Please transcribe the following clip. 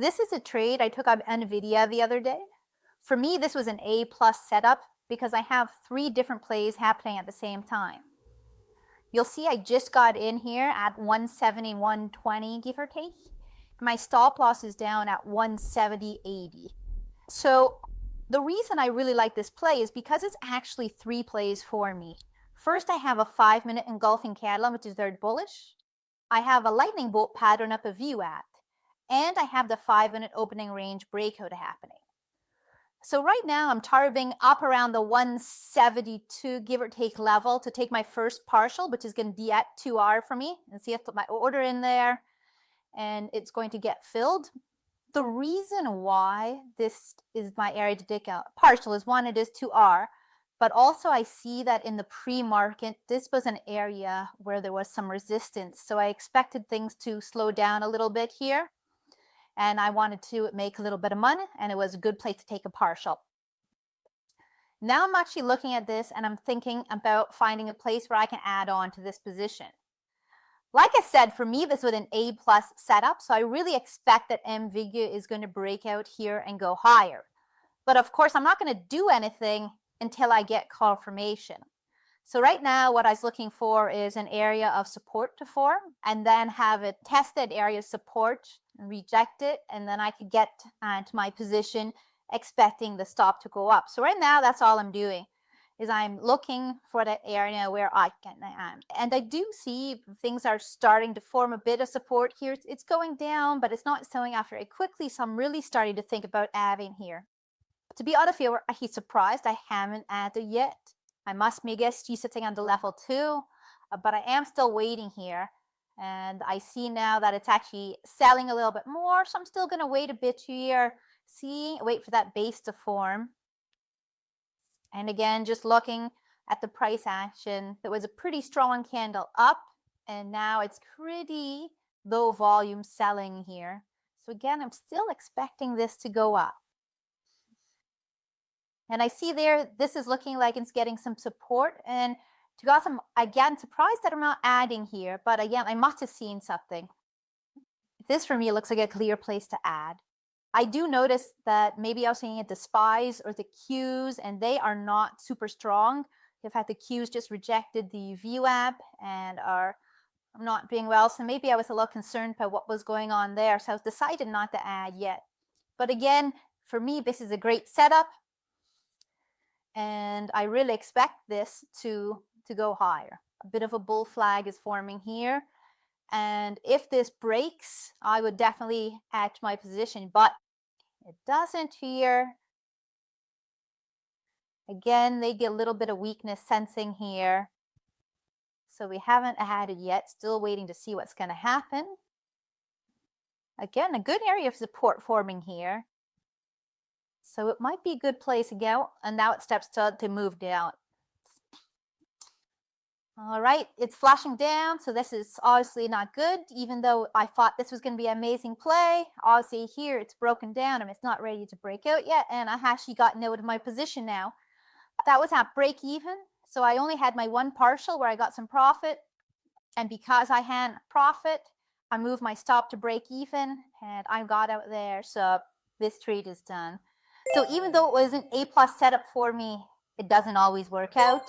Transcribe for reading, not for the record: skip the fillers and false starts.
This is a trade I took on Nvidia the other day. For me, this was an A+ setup because I have 3 different plays happening at the same time. You'll see I just got in here at 171.20, give or take. My stop loss is down at 170.80. So the reason I really like this play is because it's actually 3 plays for me. First, I have a 5-minute engulfing candle, which is very bullish. I have a lightning bolt pattern up a view at. And I have the 5-minute opening range breakout happening. So right now I'm targeting up around the 172 give or take level to take my first partial, which is going to be at 2R for me, and see if I put my order in there and it's going to get filled. The reason why this is my area to take a partial is, one, it is 2R, but also I see that in the pre-market this was an area where there was some resistance, so I expected things to slow down a little bit here. And I wanted to make a little bit of money, and it was a good place to take a partial. Now I'm actually looking at this and I'm thinking about finding a place where I can add on to this position. Like I said, for me this was an A+ setup, so I really expect that Nvidia is going to break out here and go higher. But of course I'm not going to do anything until I get confirmation. So right now what I was looking for is an area of support to form, and then have a tested area of support and reject it, and then I could get to my position expecting the stop to go up. So right now that's all I'm doing, is I'm looking for that area where I can and I do see things are starting to form a bit of support here. It's going down, but it's not selling out very quickly, so I'm really starting to think about adding here. To be honest, I'm actually surprised I haven't added yet. I must be guessed sitting on the level 2, but I am still waiting here, and I see now that it's actually selling a little bit more, so I'm still going to wait a bit here, wait for that base to form. And again, just looking at the price action, there was a pretty strong candle up, and now it's pretty low volume selling here. So again, I'm still expecting this to go up. And I see there, this is looking like it's getting some support. And to be honest, I'm again surprised that I'm not adding here. But again, I must have seen something. This for me looks like a clear place to add. I do notice that maybe I was looking at the SPYs or the Qs, and they are not super strong. In fact, the Qs just rejected the VWAP and are not doing well. So maybe I was a little concerned by what was going on there. So I decided not to add yet. But again, for me, this is a great setup. And I really expect this to go higher. A bit of a bull flag is forming here. And if this breaks, I would definitely add to my position, but it doesn't here. Again, they get a little bit of weakness sensing here. So we haven't added yet, still waiting to see what's going to happen. Again, a good area of support forming here. So it might be a good place again, and now it steps to move down. All right, it's flashing down, so this is obviously not good, even though I thought this was going to be an amazing play. Obviously here it's broken down and it's not ready to break out yet, and I actually gotten out of my position now. That was at break even, so I only had my one partial where I got some profit, and because I had profit, I moved my stop to break even, and I got out there, so this trade is done. So even though it was an A+ setup for me, it doesn't always work out.